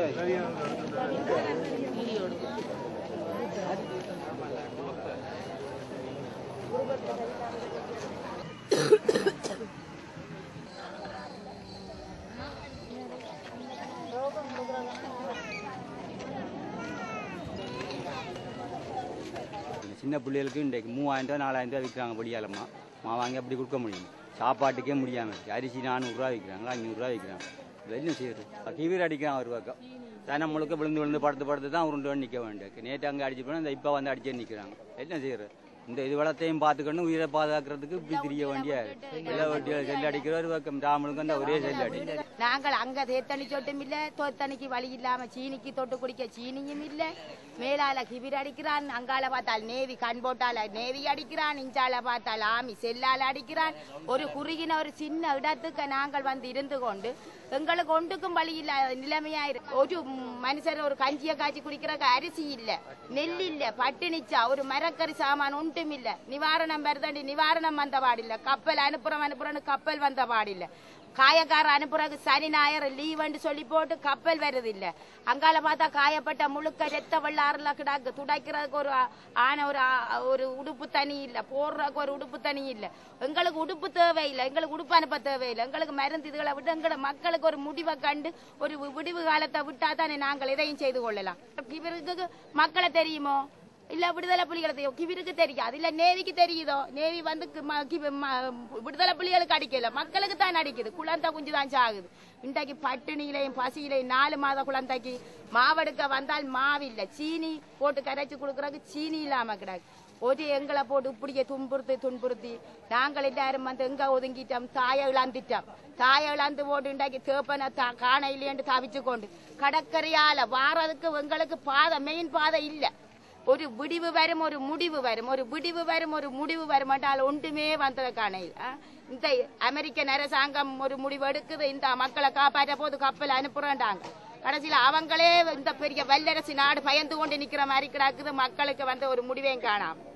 சின்ன பிள்ளைகளுக்கு இன்றைக்கு 3000 ரூபா 4000 ரூபா விற்கிறாங்க படியாலம்மா வாங்கி அப்படி கொடுக்க முடியும். சாப்பாட்டுக்கே முடியாமல் இருக்குது. அரிசி 400 ரூபா விற்கிறாங்களா 500 ரூபா விற்கிறாங்க. என்ன செய்யுது? கீவீர் அடிக்கிறான் ஒரு பக்கம். தானே முழுக்க விழுந்து படுத்து தான் உருண்டு நிற்க வேண்டியிருக்கு. நேற்று அங்கே அடிச்சு போனால் இந்த இப்போ வந்து அடிச்சே நிற்கிறாங்க. என்ன செய்யுது? இந்த இது வளத்தையும் பார்த்துக்கணும், உயிரை பாதுகாக்கிறதுக்கு இப்படி தெரிய வேண்டிய எல்லா வட்டிகள் செல்லு அடிக்கிற ஒரு பக்கம் ராமனுக்கு அந்த ஒரே செல்லு அடி. நாங்கள் அங்க தேத்தனி சொட்டும் இல்ல, தோத்தனிக்கு வழி இல்லாம சீனிக்கு தொட்டு குடிக்க சீனியும் இல்ல. மேலால கிபிர் அடிக்கிறான், அங்கால பார்த்தால் நேவி கண் போட்டால நேவி அடிக்கிறான், இஞ்சால பார்த்தால் ஆமி செல்லால அடிக்கிறான். ஒரு குறுகின ஒரு சின்ன இடத்துக்கு நாங்கள் வந்து இருந்து கொண்டு எங்களுக்கு ஒன்றுக்கும் வழி இல்லாத நிலைமையா இருக்கு. ஒரு மனுஷர் ஒரு கஞ்சியை காய்ச்சி குடிக்கிறக்கு அரிசி இல்ல, நெல் இல்ல, பட்டினிச்சா ஒரு மரக்கறி சாமான் ஒன்றும் இல்ல. நிவாரணம் வருதாண்டி நிவாரணம் வந்த பாடில்ல, கப்பல் அனுப்புறன்னு கப்பல் வந்த பாடில்ல, காயக்கார அனுப்புறதுக்கு சனி ஞாயிறு லீவுன்னு சொல்லி போட்டு கப்பல் வருது இல்ல. அங்கால பார்த்தா காயப்பட்ட முழுக்க ரத்த வெள்ளாறுல கிடாக்கு, துடைக்கிறதுக்கு ஒரு ஆன ஒரு உடுப்பு தனி இல்ல, போடுறதுக்கு ஒரு உடுப்பு தனி இல்ல. எங்களுக்கு உடுப்பு தேவையில்லை, எங்களுக்கு உடுப்பு அனுப்ப தேவையில்லை. எங்களுக்கு மருந்து இதுகளை விட்டு எங்களை மக்களுக்கு ஒரு முடிவை கண்டு ஒரு விடிவு காலத்தை விட்டா தானே நாங்கள் இதையும் செய்து கொள்ளலாம். இவருக்கு மக்களை தெரியுமோ இல்ல விடுதலை புலிகளுக்கு கிவிருக்கு தெரியாது, இல்ல நேவிக்கு தெரியுதோ? நேவி வந்து விடுதலை புலிகளுக்கு அடிக்கல, மக்களுக்கு தான் அடிக்குது. குழந்தை குஞ்சு தான் சாகுது. இன்றைக்கு பட்டினியிலையும் பசியிலையும் 4 மாத குழந்தைக்கு மாவெடுக்க வந்தால் மாவில்லை, சீனி போட்டு கரைச்சி கொடுக்கறதுக்கு சீனி இல்லாம கிடாது. ஒரு எங்களை போட்டு இப்படியே துன்புறுத்தி நாங்கள் எல்லாரும் வந்து எங்க ஒதுங்கிட்டோம், தாயை இழந்துட்டோம். தாயை இழந்து போட்டு இன்றைக்கு தேப்பனை காண இல்லையென்று தவிச்சு கொண்டு கடற்கரையால வாரதுக்கு எங்களுக்கு பாதை மெயின் பாதை இல்லை. ஒரு விடிவு வரும், ஒரு முடிவு வரும், ஒரு விடிவு வரும், ஒரு முடிவு வரும் என்றால் ஒன்றுமே வந்ததுக்கான இந்த அமெரிக்க அரசாங்கம் ஒரு முடிவு எடுக்குது, இந்த மக்களை காப்பாற்ற போது கப்பல் அனுப்புறாங்க. கடைசியில் அவங்களே இந்த பெரிய வல்லரசு நாடு பயந்து கொண்டு நிக்கிற மாதிரி கிடக்குது. மக்களுக்கு வந்து ஒரு முடிவையும் காணாம